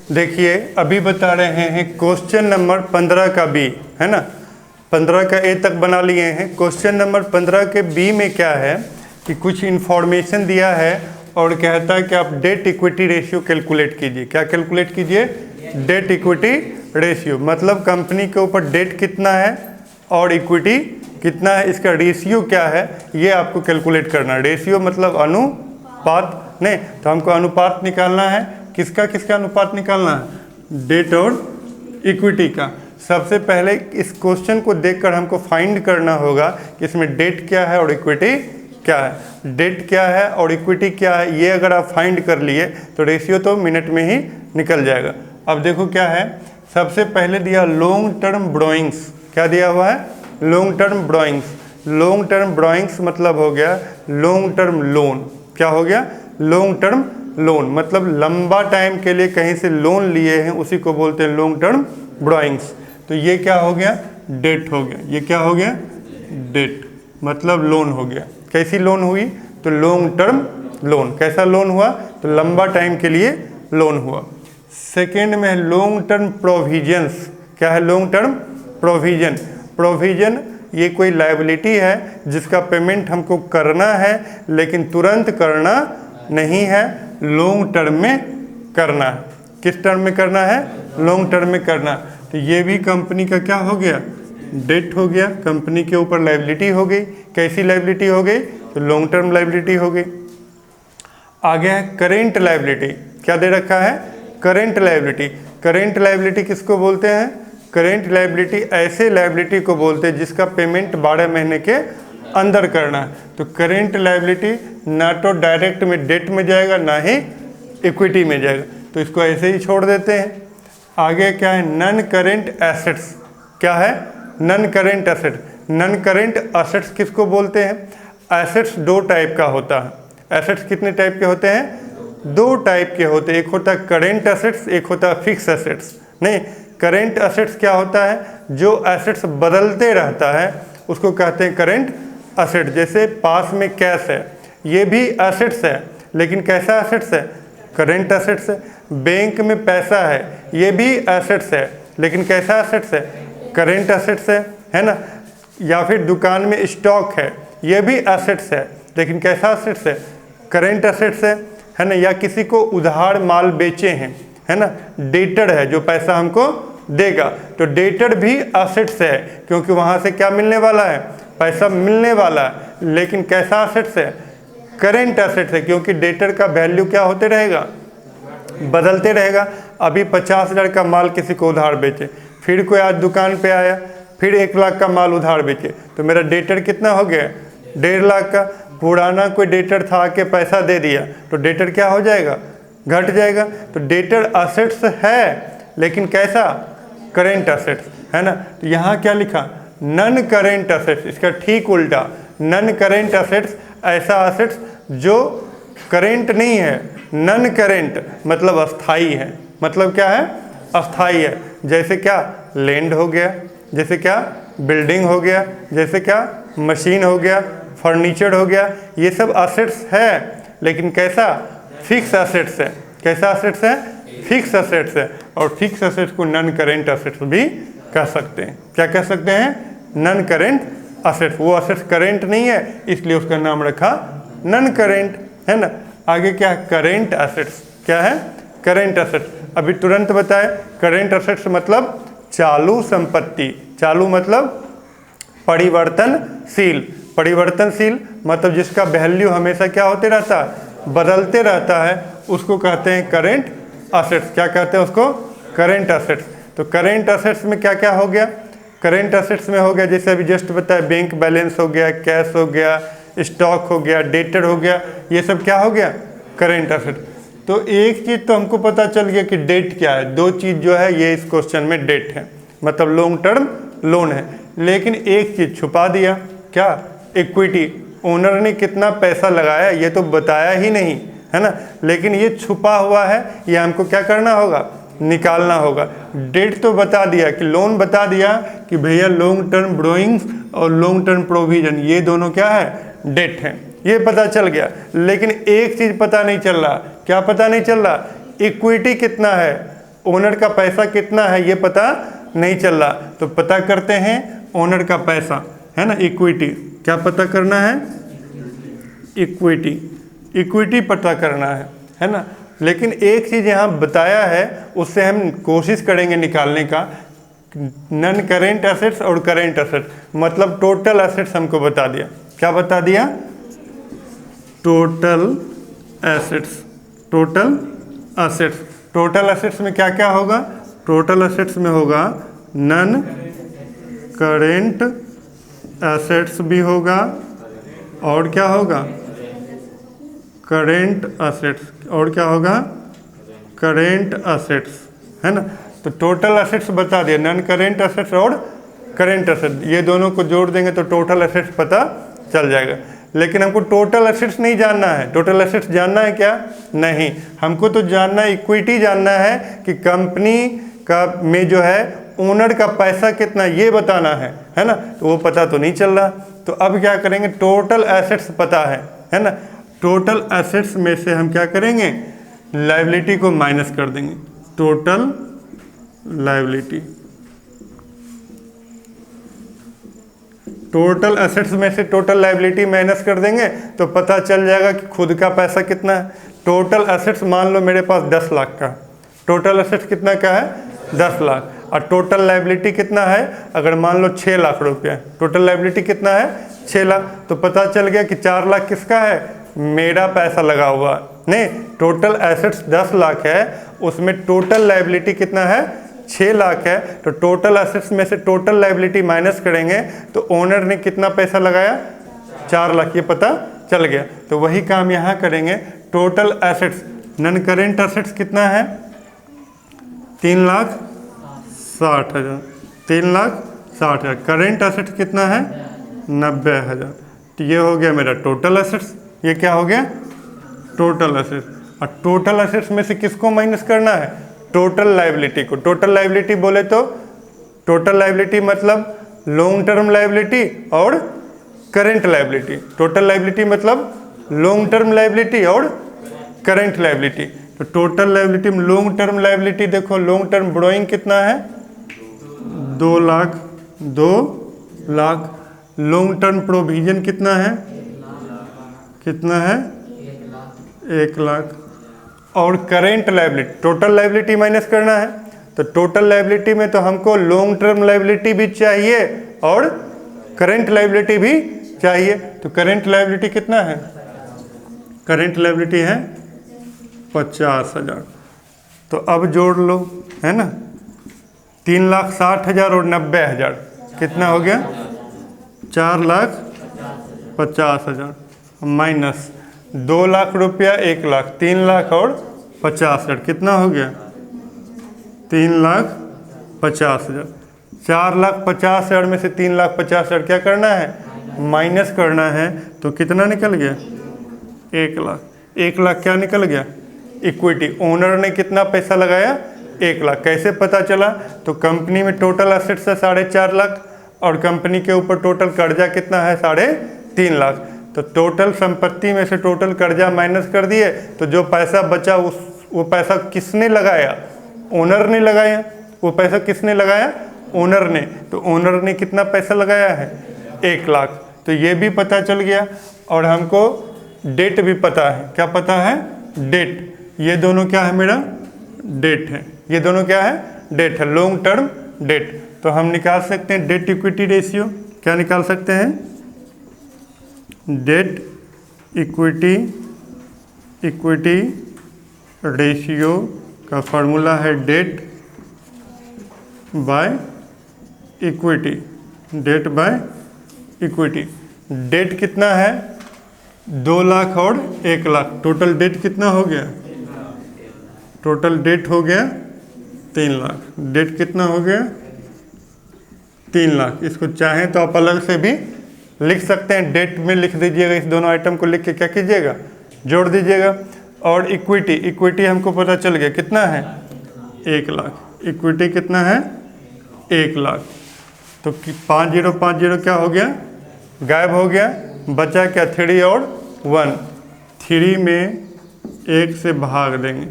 देखिए अभी बता रहे हैं क्वेश्चन नंबर 15 का बी, है ना। 15 का ए तक बना लिए हैं। क्वेश्चन नंबर 15 के बी में क्या है कि कुछ इन्फॉर्मेशन दिया है और कहता है कि आप डेट इक्विटी रेशियो कैलकुलेट कीजिए। क्या कैलकुलेट कीजिए? डेट इक्विटी रेशियो, मतलब कंपनी के ऊपर डेट कितना है और इक्विटी कितना है, इसका रेशियो क्या है, ये आपको कैलकुलेट करना है। रेशियो मतलब अनुपात, नहीं तो हमको अनुपात निकालना है। किसका किसका अनुपात निकालना है? डेट और इक्विटी का। सबसे पहले इस क्वेश्चन को देखकर हमको फाइंड करना होगा कि इसमें डेट क्या है और इक्विटी क्या है। डेट क्या है और इक्विटी क्या है, ये अगर आप फाइंड कर लिए तो रेशियो तो मिनट में ही निकल जाएगा। अब देखो क्या है, सबसे पहले दिया लॉन्ग टर्म ब्रोइंग्स। क्या दिया हुआ है? Long term borrowings. Long term borrowings मतलब हो गया लॉन्ग टर्म लोन। क्या हो गया? लॉन्ग टर्म लोन, मतलब लंबा टाइम के लिए कहीं से लोन लिए हैं, उसी को बोलते हैं लॉन्ग टर्म ब्रोइंग्स। तो ये क्या हो गया? डेट हो गया। ये क्या हो गया? डेट, मतलब लोन हो गया। कैसी लोन हुई? तो लॉन्ग टर्म लोन। कैसा लोन हुआ? तो लंबा टाइम के लिए लोन हुआ। सेकेंड में है लॉन्ग टर्म प्रोविजंस। क्या है लॉन्ग टर्म प्रोविजन? प्रोविजन ये कोई लायबिलिटी है जिसका पेमेंट हमको करना है, लेकिन तुरंत करना नहीं है, लॉन्ग टर्म में करना है। किस टर्म में करना है? लॉन्ग टर्म में करना। तो ये भी कंपनी का क्या हो गया? डेट हो गया। कंपनी के ऊपर लायबिलिटी हो गई। कैसी लायबिलिटी हो गई? तो लॉन्ग टर्म लायबिलिटी हो गई। आगे है करेंट लायबिलिटी। क्या दे रखा है? Current liability. करेंट लायबिलिटी किसको बोलते हैं? करेंट लायबिलिटी ऐसे लायबिलिटी को बोलते हैं जिसका पेमेंट 12 महीने के अंदर करना है। तो करेंट लायबिलिटी ना तो डायरेक्ट में डेट में जाएगा, ना ही इक्विटी में जाएगा, तो इसको ऐसे ही छोड़ देते हैं। आगे क्या है? Non current assets. क्या है? Non current asset. Non current assets किसको बोलते हैं? एसेट्स दो टाइप का होता है। एसेट्स कितने टाइप के होते हैं? दो टाइप के होते हैं। एक होता है करेंट एसेट्स, एक होता है फिक्स एसेट्स। नहीं, करेंट एसेट्स क्या होता है? जो एसेट्स बदलते रहता है उसको कहते हैं करेंट एसेट। जैसे पास में कैश है, ये भी एसेट्स है, लेकिन कैसा एसेट्स है? करेंट एसेट्स है। बैंक में पैसा है, ये भी एसेट्स है, लेकिन कैसा एसेट्स है? करेंट एसेट्स है ना। या फिर दुकान में स्टॉक है, ये भी एसेट्स है, लेकिन कैसा एसेट्स है? करेंट एसेट्स है ना। या किसी को उधार माल बेचे हैं, है ना, डेटर है जो पैसा हमको देगा, तो डेटर भी एसेट्स है, क्योंकि वहाँ से क्या मिलने वाला है? पैसा मिलने वाला है, लेकिन कैसा एसेट्स है? करेंट एसेट्स है, क्योंकि डेटर का वैल्यू क्या होते रहेगा? बदलते रहेगा। अभी 50,000 का माल किसी को उधार बेचे, फिर कोई आज दुकान पे आया फिर 1 लाख का माल उधार बेचे, तो मेरा डेटर कितना हो गया? 1.5 लाख का। पुराना कोई डेटर था के पैसा दे दिया, तो डेटर क्या हो जाएगा? घट जाएगा। तो डेटर एसेट्स है, लेकिन कैसा? करेंट एसेट्स, है ना। तो यहाँ क्या लिखा? Non current assets. इसका ठीक उल्टा, नन करेंट एसेट्स ऐसा एसेट्स जो करेंट नहीं है। नन करेंट मतलब अस्थाई है। मतलब क्या है? अस्थाई है। जैसे क्या? लैंड हो गया, जैसे क्या? बिल्डिंग हो गया, जैसे क्या? मशीन हो गया, फर्नीचर हो गया, ये सब एसेट्स है, लेकिन कैसा? फिक्स एसेट्स है। कैसा एसेट्स है? फिक्स एसेट्स है। और फिक्स एसेट्स को नन करेंट एसेट्स भी कह सकते हैं। क्या कह सकते हैं? Non current assets. वो एसेट्स करेंट नहीं है, इसलिए उसका नाम रखा नन करेंट, है ना। आगे क्या है? Current assets. क्या है? Current assets. अभी तुरंत बताए, करेंट एसेट्स मतलब चालू संपत्ति। चालू मतलब परिवर्तनशील। परिवर्तनशील मतलब जिसका वैल्यू हमेशा क्या होते रहता है? बदलते रहता है, उसको कहते हैं करेंट एसेट्स। क्या कहते हैं उसको? Current assets. तो करेंट एसेट्स में क्या क्या हो गया? करेंट एसेट्स में हो गया जैसे अभी जस्ट बताया, बैंक बैलेंस हो गया, कैश हो गया, स्टॉक हो गया, डेटर हो गया, ये सब क्या हो गया? Current asset. तो एक चीज़ तो हमको पता चल गया कि डेट क्या है। दो चीज़ जो है ये इस क्वेश्चन में डेट है, मतलब लॉन्ग टर्म लोन है। लेकिन एक चीज़ छुपा दिया, क्या? इक्विटी। ओनर ने कितना पैसा लगाया ये तो बताया ही नहीं, है ना। लेकिन ये छुपा हुआ है, ये हमको क्या करना होगा? निकालना होगा। डेट तो बता दिया कि लोन बता दिया कि भैया लॉन्ग टर्म ब्रोइंग्स और लॉन्ग टर्म प्रोविजन ये दोनों क्या है? डेट है, ये पता चल गया। लेकिन एक चीज़ पता नहीं चल रहा। क्या पता नहीं चल रहा? इक्विटी कितना है? ओनर का पैसा कितना है ये पता नहीं चल रहा, तो पता करते हैं ओनर का पैसा, है ना, इक्विटी। क्या पता करना है? इक्विटी, इक्विटी पता करना है ना। लेकिन एक चीज़ यहाँ बताया है, उससे हम कोशिश करेंगे निकालने का, नॉन करेंट एसेट्स और करेंट एसेट्स, मतलब टोटल एसेट्स हमको बता दिया। क्या बता दिया? Total assets, total assets. Total assets में क्या क्या होगा? टोटल एसेट्स में होगा नॉन करेंट एसेट्स भी होगा, और क्या होगा? Current assets. और क्या होगा? करेंट एसेट्स, है ना। तो टोटल एसेट्स बता दिया, नॉन करेंट एसेट्स और करेंट एसेट्स, ये दोनों को जोड़ देंगे तो टोटल एसेट्स पता चल जाएगा। लेकिन हमको टोटल एसेट्स नहीं जानना है। टोटल एसेट्स जानना है क्या? नहीं, हमको तो जानना है, इक्विटी जानना है कि कंपनी का में जो है ओनर का पैसा कितना, ये बताना है ना। तो वो पता तो नहीं चल रहा, तो अब क्या करेंगे? टोटल एसेट्स पता है ना। टोटल एसेट्स में से हम क्या करेंगे? लायबिलिटी को माइनस कर देंगे, टोटल लायबिलिटी। टोटल एसेट्स में से टोटल लायबिलिटी माइनस कर देंगे तो पता चल जाएगा कि खुद का पैसा कितना है। टोटल एसेट्स मान लो मेरे पास 10 लाख का, टोटल एसेट्स कितना का है? 10 लाख। और टोटल लायबिलिटी कितना है? अगर मान लो 6 लाख रुपया, टोटल लायबिलिटी कितना है? 6 लाख। तो पता चल गया कि 4 लाख किसका है? मेरा पैसा लगा हुआ नहीं। टोटल एसेट्स 10 लाख है, उसमें टोटल लायबिलिटी कितना है? 6 लाख है। तो टोटल एसेट्स में से टोटल लायबिलिटी माइनस करेंगे तो ओनर ने कितना पैसा लगाया? 4 लाख, ये पता चल गया। तो वही काम यहाँ करेंगे। Total assets, non current assets कितना है? 3,60,000, 3,60,000। करेंट एसेट्स कितना है? 90,000। तो ये हो गया मेरा टोटल एसेट्स। ये क्या हो गया? Total assets. और टोटल एसेट्स में से किसको माइनस करना है? टोटल लायबिलिटी को। टोटल लायबिलिटी बोले तो टोटल लायबिलिटी मतलब लॉन्ग टर्म लायबिलिटी और करेंट लायबिलिटी। टोटल लायबिलिटी मतलब लॉन्ग टर्म लायबिलिटी और करेंट लायबिलिटी। तो टोटल लायबिलिटी में लॉन्ग टर्म लायबिलिटी देखो, लॉन्ग टर्म बोरोइंग कितना है? 2 lakh, 2 lakh. Long term provision कितना है? कितना है? 1 लाख। और current liability, total liability minus करना है। तो टोटल लायबिलिटी में तो हमको लॉन्ग टर्म लायबिलिटी भी चाहिए और करेंट लायबिलिटी भी चाहिए। तो करेंट लायबिलिटी कितना है? करेंट लायबिलिटी है 50,000। तो अब जोड़ लो, है ना। 3,60,000 और 90,000 कितना हो गया? 4,50,000 माइनस 2 लाख रुपया, 1 लाख, 3 लाख और 50,000 कितना हो गया? 3,50,000। 4,50,000 में से 3,50,000 क्या करना है? माइनस करना है। तो कितना निकल गया? 1 लाख। 1 लाख क्या निकल गया? इक्विटी। ओनर ने कितना पैसा लगाया? 1 लाख। कैसे पता चला? तो कंपनी में टोटल एसेट्स है 4.5 लाख और कंपनी के ऊपर टोटल कर्जा कितना है? 3.5 लाख। तो टोटल संपत्ति में से टोटल कर्जा माइनस कर दिए, तो जो पैसा बचा वो पैसा किसने लगाया? ओनर ने लगाया। वो पैसा किसने लगाया? ओनर ने। तो ओनर ने कितना पैसा लगाया है? 1 लाख। तो ये भी पता चल गया। और हमको डेट भी पता है। क्या पता है? डेट। ये दोनों क्या है? मेरा डेट है। ये दोनों क्या है? डेट है, लॉन्ग टर्म डेट। तो हम निकाल सकते हैं डेट इक्विटी रेशियो। क्या निकाल सकते हैं? डेट इक्विटी, इक्विटी रेशियो का फॉर्मूला है debt by equity, debt by equity. Debt कितना है? 2 लाख और 1 लाख। टोटल डेट कितना हो गया? टोटल डेट हो गया 3 लाख। डेट कितना हो गया? 3 लाख। इसको चाहें तो आप अलग से भी लिख सकते हैं, डेट में लिख दीजिएगा। इस दोनों आइटम को लिख के क्या कीजिएगा? जोड़ दीजिएगा। और इक्विटी, इक्विटी हमको पता चल गया कितना है? 1 लाख। इक्विटी कितना है? 1 लाख। तो 5050 क्या हो गया? गायब हो गया। बचा क्या? 3 और 1। 3 में 1 से भाग देंगे,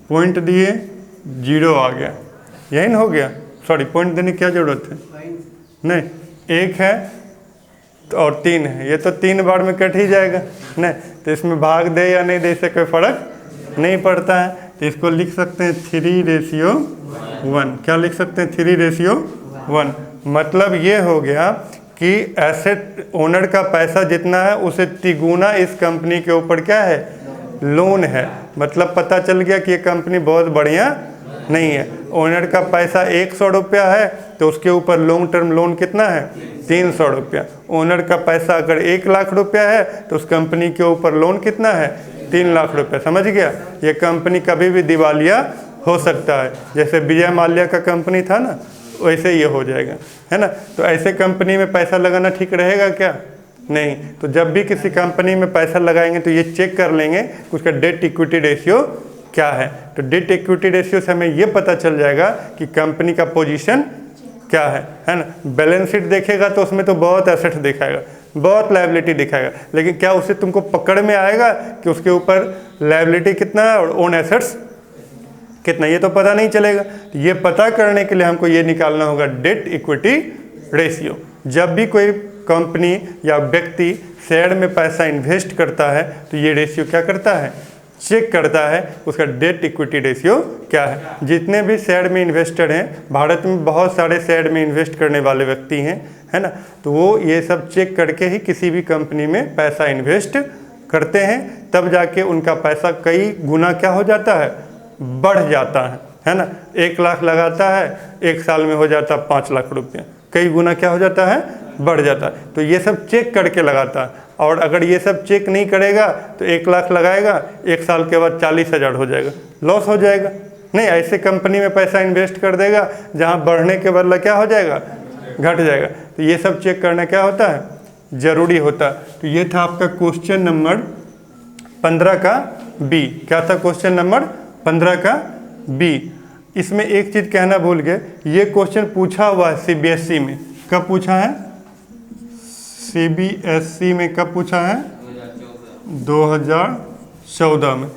पॉइंट दिए, जीरो आ गया, यही ना हो गया। सॉरी, पॉइंट देने की क्या ज़रूरत है? नहीं, 1 है और 3 है, ये तो 3 बार में कट ही जाएगा नहीं, तो इसमें भाग दे या नहीं दे इससे कोई फर्क नहीं पड़ता है। तो इसको लिख सकते हैं 3:1। क्या लिख सकते हैं? 3:1। मतलब ये हो गया कि एसेट ओनर का पैसा जितना है उसे तिगुना इस कंपनी के ऊपर क्या है? लोन है। मतलब पता चल गया कि ये कंपनी बहुत बढ़िया नहीं है। ओनर का पैसा 100 रुपया है तो उसके ऊपर लॉन्ग टर्म लोन कितना है? 300 रुपया। ओनर का पैसा अगर 1 लाख रुपया है तो उस कंपनी के ऊपर लोन कितना है? 3 लाख रुपया। समझ गया? ये कंपनी कभी भी दिवालिया हो सकता है। जैसे विजय माल्या का कंपनी था ना, वैसे ये हो जाएगा, है ना। तो ऐसे कंपनी में पैसा लगाना ठीक रहेगा क्या? नहीं। तो जब भी किसी कंपनी में पैसा लगाएंगे तो ये चेक कर लेंगे कि उसका डेट इक्विटी रेशियो क्या है। तो डेट इक्विटी रेशियो से हमें ये पता चल जाएगा कि कंपनी का पोजीशन क्या है ना। बैलेंस शीट देखेगा तो उसमें तो बहुत एसेट दिखाएगा, बहुत लायबिलिटी दिखाएगा, लेकिन क्या उससे तुमको पकड़ में आएगा कि उसके ऊपर लायबिलिटी कितना है और ओन एसेट्स कितना, ये तो पता नहीं चलेगा। ये पता करने के लिए हमको ये निकालना होगा डेट इक्विटी रेशियो। जब भी कोई कंपनी या व्यक्ति शेयर में पैसा इन्वेस्ट करता है तो ये रेशियो क्या करता है? चेक करता है उसका डेट इक्विटी रेशियो क्या है। जितने भी शेयर में इन्वेस्टर हैं, भारत में बहुत सारे शेयर में इन्वेस्ट करने वाले व्यक्ति हैं, है ना, तो वो ये सब चेक करके ही किसी भी कंपनी में पैसा इन्वेस्ट करते हैं, तब जाके उनका पैसा कई गुना क्या हो जाता है? बढ़ जाता है ना। 1 लाख लगाता है, 1 साल में हो जाता है 5 लाख रुपया, कई गुना क्या हो जाता है? बढ़ जाता है। तो ये सब चेक करके लगाता है। और अगर ये सब चेक नहीं करेगा तो 1 लाख लगाएगा, 1 साल के बाद 40,000 हो जाएगा, लॉस हो जाएगा। नहीं, ऐसे कंपनी में पैसा इन्वेस्ट कर देगा जहाँ बढ़ने के बदला क्या हो जाएगा? घट जाएगा। तो ये सब चेक करना क्या होता है? जरूरी होता है। तो ये था आपका क्वेश्चन नंबर 15 का बी। क्या था क्वेश्चन नंबर 15 का बी? इसमें एक चीज़ कहना भूल गए, ये क्वेश्चन पूछा हुआ है सीबीएसई में। कब पूछा है? सीबीएसई में कब पूछा है? 2014 में।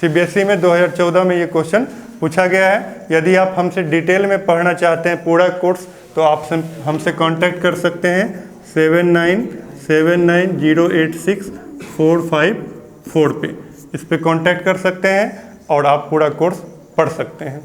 सीबीएसई में 2014 में ये क्वेश्चन पूछा गया है। यदि आप हमसे डिटेल में पढ़ना चाहते हैं पूरा कोर्स तो आप हमसे कांटेक्ट कर सकते हैं 7979086454 पे। इस पे कांटेक्ट कर सकते हैं और आप पूरा कोर्स पढ़ सकते हैं।